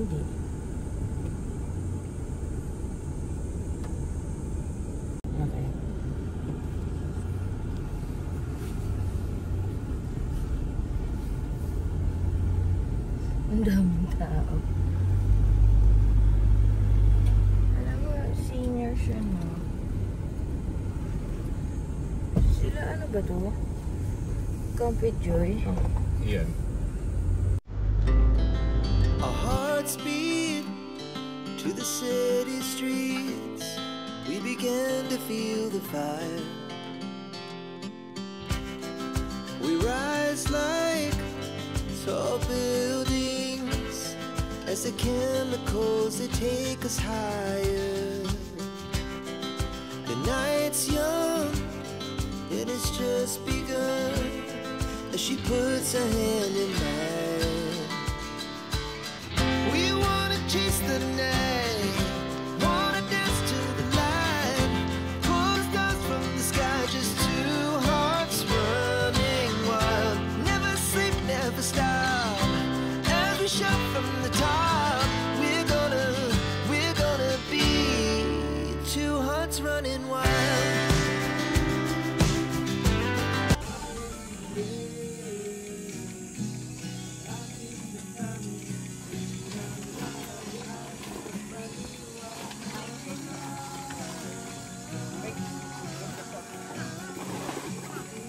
hindi. Okay. Ang daming tao. Alam mo, senior siya, no? Sila ano ba to? Compete Joy? Yeah. Our hearts beat to the city streets. We began to feel the fire. We rise like tall buildings as the chemicals they take us higher. The night's young, it has just begun as she puts her hand in mine. We wanna chase the night, wanna dance to the light, pull the stars from the sky, just two hearts running wild. Never sleep, never stop, as we shout from the top. We're gonna be two hearts running wild.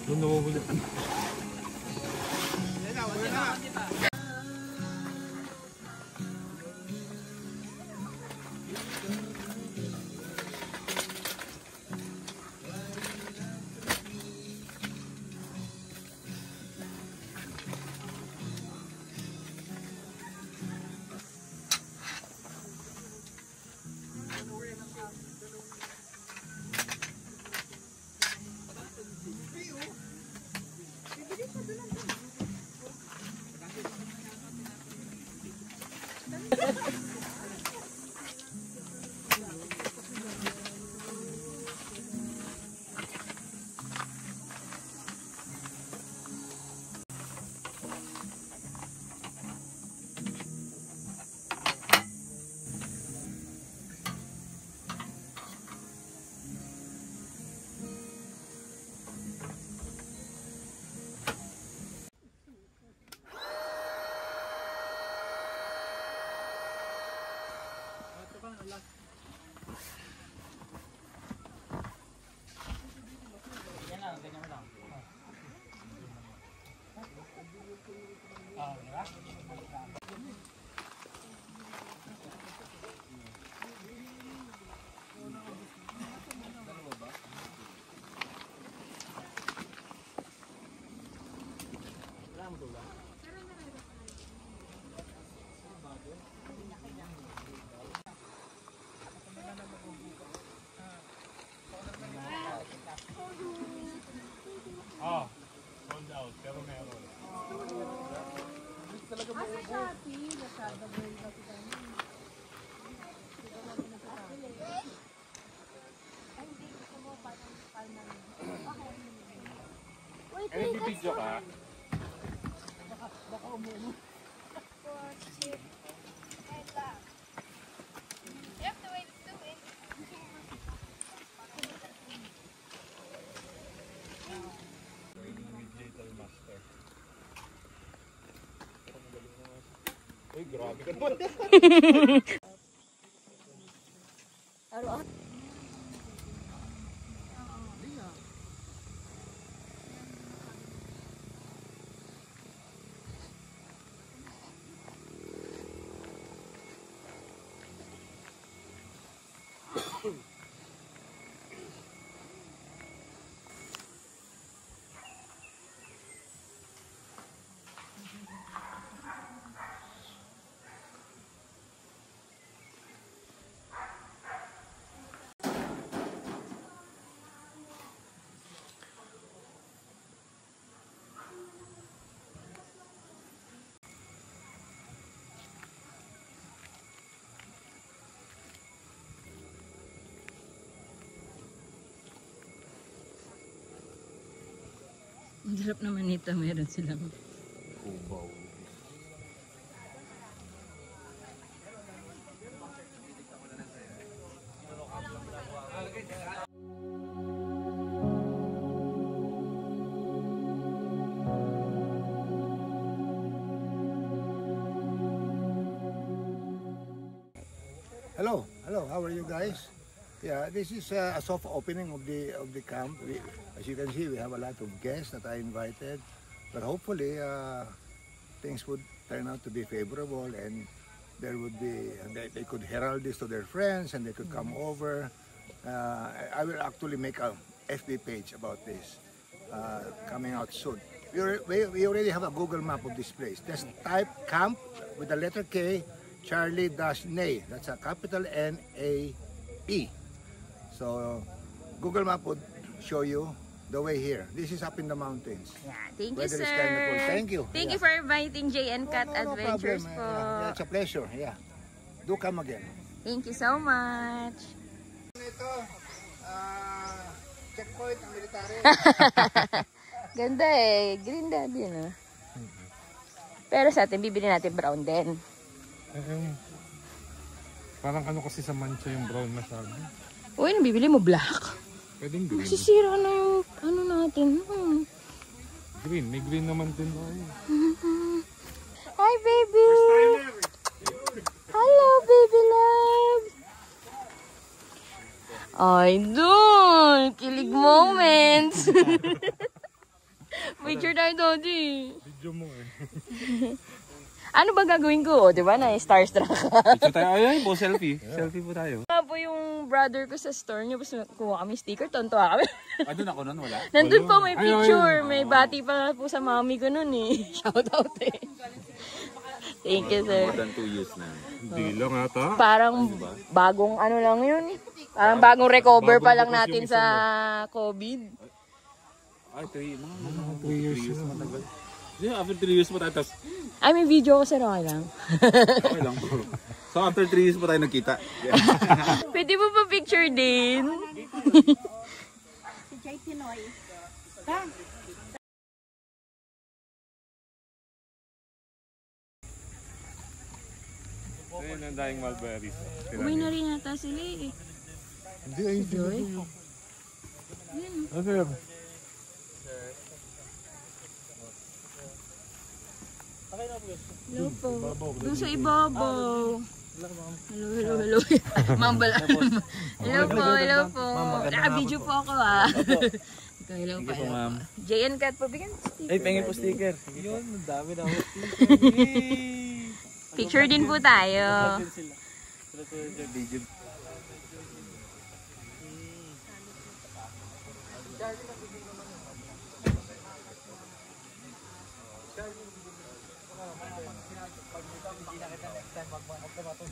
Doon nawawala. Sold out, pero meron. Asa Shopee, Lazada, Bulga, hindi gusto mo parang palman. Wait, Eh, nagbibidyo ka? baka umuwi. You have to wait to it. Little Master. Uy, grabe ka naman. Ang sarap naman nito, meron silang Kubaw. Hello, how are you guys? Yeah, this is a soft opening of the camp. As you can see, we have a lot of guests that I invited, but hopefully things would turn out to be favorable, and there would be they could herald this to their friends, and they could come over. I will actually make a FB page about this coming out soon. We already have a Google map of this place. Just type camp with the letter K, Charlie-Nay. That's a capital N-A-E. So Google Map would show you the way here. This is up in the mountains. Yeah, thank you, Weather sir. is kind of cool. Thank you. Thank you Yeah. for inviting Jay and Kat No Adventures problem. po. Yeah, it's a pleasure. Yeah. Do come again. Thank you so much. Ito, checkpoint ang military. Ganda eh. Green daddy, no? Pero sa atin, bibili natin brown din. Parang ano kasi sa mancha yung brown masyado. Uy, nabibili mo black. Pwedeng green. Masisira na yung ano natin. Green, may green naman din tayo. Hi, baby! Hello, baby love! Idol! Kilig moments! Picture tayo, Dodi. Video mo eh. Ano ba gagawin ko? O, di ba? Na-starstruck ka. Picture tayo. Ayun po, selfie. Selfie po tayo. Nga po yung brother ko sa store niya. Basta kuha kami sticker. Tontuwa kami. Doon ako nun, wala? Nandun po may Ayun. picture. May bati pa po sa mami ko nun eh. Shout out eh. Thank you, sir. More than 2 years na. Hindi lang ata. Parang bagong ano lang yun. Parang bagong recover pa lang natin sa COVID. Ay, 3 2 years na. matagal. After 3 years po tayo, tapos Ay, may video ko, sir. Okay lang. okay lang po. So after 3 years po tayo nagkita. Pwede mo pa picture din? Si Jay Pinoy. Ayun ang daing mulberries. Uwi na rin yata sila eh. Hindi, ay, Joy? Sir. Hello po. Doon sa ibabaw. Hello. Mambal. Hello po. Naka-video po ako ah. Hello po. ma'am. Jay and Kat po, bigyan mo sticker. Ay, pengen po sticker. Yun, ang dami na ako. Picture din po tayo. Video.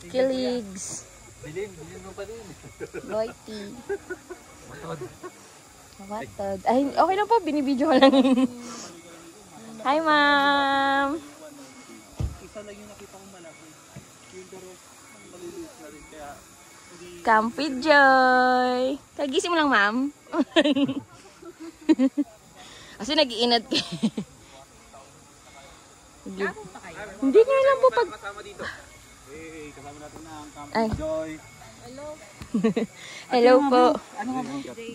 Kiligs. Bilin mo pa din. Loyalty. Matod. Ay, okay lang po. Binibidyo ko lang. Hi, ma'am. Camp with Joy. Kagising mo lang, ma'am. Kasi nag-iinat ka. Hindi nga lang po pag... Kasama dito. Hey, kasama natin na ang Camp Ay. Joy. Hello po.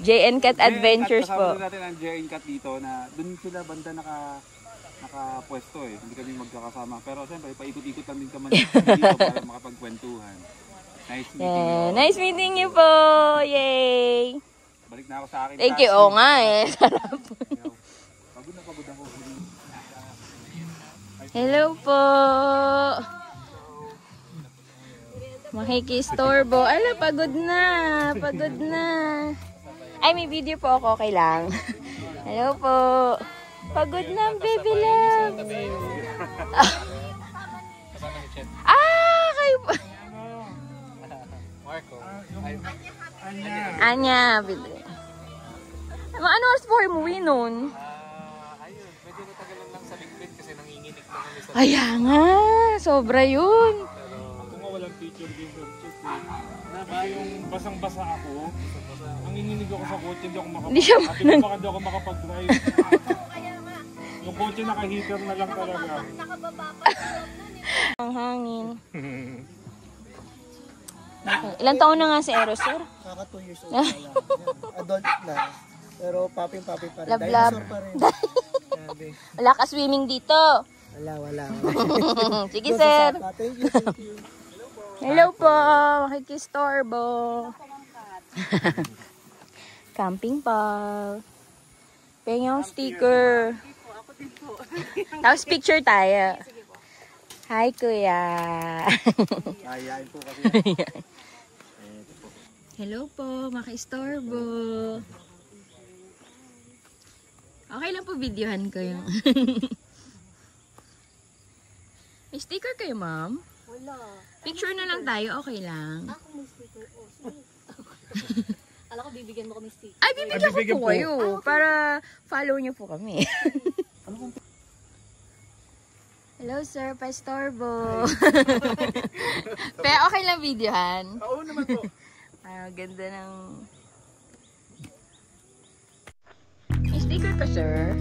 Jay and Kat Adventures Kasama po. natin ang Jay and Kat dito na doon sila banda nakapwesto eh. Hindi kami magkakasama. Pero siyempre, paikot-ikot lang din kami dito para makapagkwentuhan. Nice meeting you. Yeah, nice meeting you po. Yay. Balik na ako sa akin. Thank you. Oo nga eh. Sarap. Pagod na pagod ako. Hello po. Makikistorbo. Ala, pagod na. Pagod na. Ay, may video po ako. Okay lang. Hello po. Pagod na, baby love. Kayo po. Marco. Anya. Ano oras po kayo umuwi nun? Ayun, pwede ko tagalan lang sa liquid kasi nanginginig na kami sa... Kaya nga. Sobra yun. Ako nga walang picture din sa check eh. Yung basang-basa ako, nanginginig ako sa kotse, hindi ako Hindi siya Sabi ko baka di ako makapag-drive. Yung kotse naka-heater na lang talaga. Ang hangin. Ilang taon na nga si Eros, sir? Kaka 2 years old na lang. Yan. Adult na. Pero papi pa rin. Love, Dinosaur love. pa rin. Grabe. Wala ka swimming dito. Wala. Sige, sir. Thank you. Hello po. Makikistorbo. Camping pa. Pengong sticker. Tapos picture tayo. Hi, kuya. Ayain po kasi. Hello po, makaistorbo. Okay lang po videohan ko yung... May sticker kayo, ma'am? Wala. Picture na lang tayo, okay lang. Ako may sticker. Oh, sorry. Alam ko bibigyan mo kami sticker. Ay, bibigyan ko po kayo. Para follow nyo po kami. Hello, sir. Pa-storbo. Pero okay lang videohan. Oo naman po. Ganda ng... May sticker ka, sir?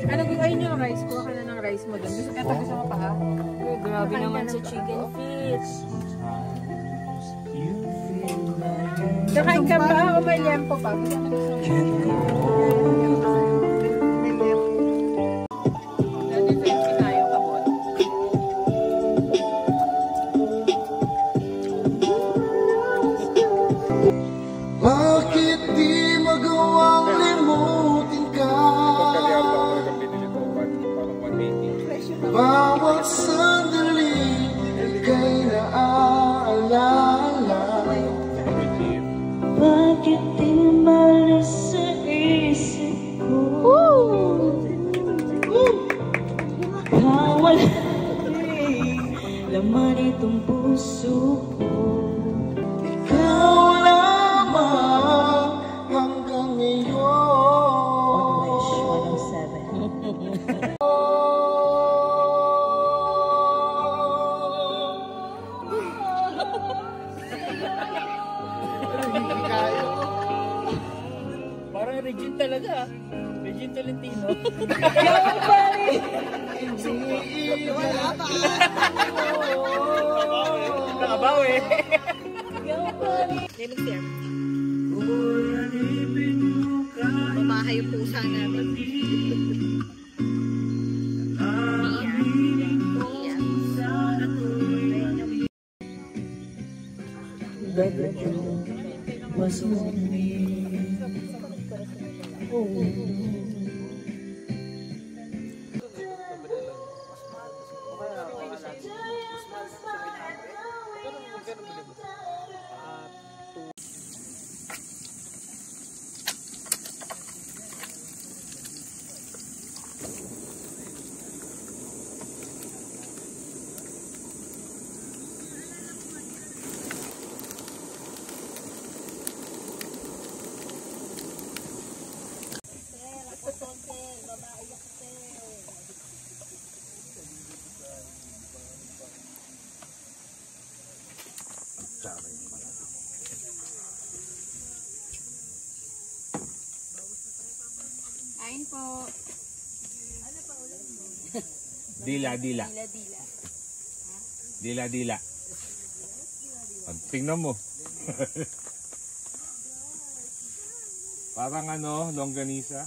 Ano gagawin nyo rice? Kuha ka na ng rice mo doon. Gusto mo pa ha? Oh, grabe naman sa chicken feet. Kakain ka pa o may lempo pa? Bakit di magawang limutin ka? Bawat sandali ika'y naaalala. Bakit di malis sa isip ko? Bawal laman itong puso ko. Ikaw lamang hanggang ngayon. Wish 107. Parang Regine talaga. Regine Tolentino. Nakabawi. Lemon syrup. Mamahay yung pusa natin. Was on me. Kain po. Dila. Dila. Dila. Tingnan mo. Parang ano, longganisa.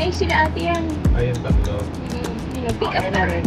Ay, sila ate yan. Ayun, tatlo. Nag-pick up na rin.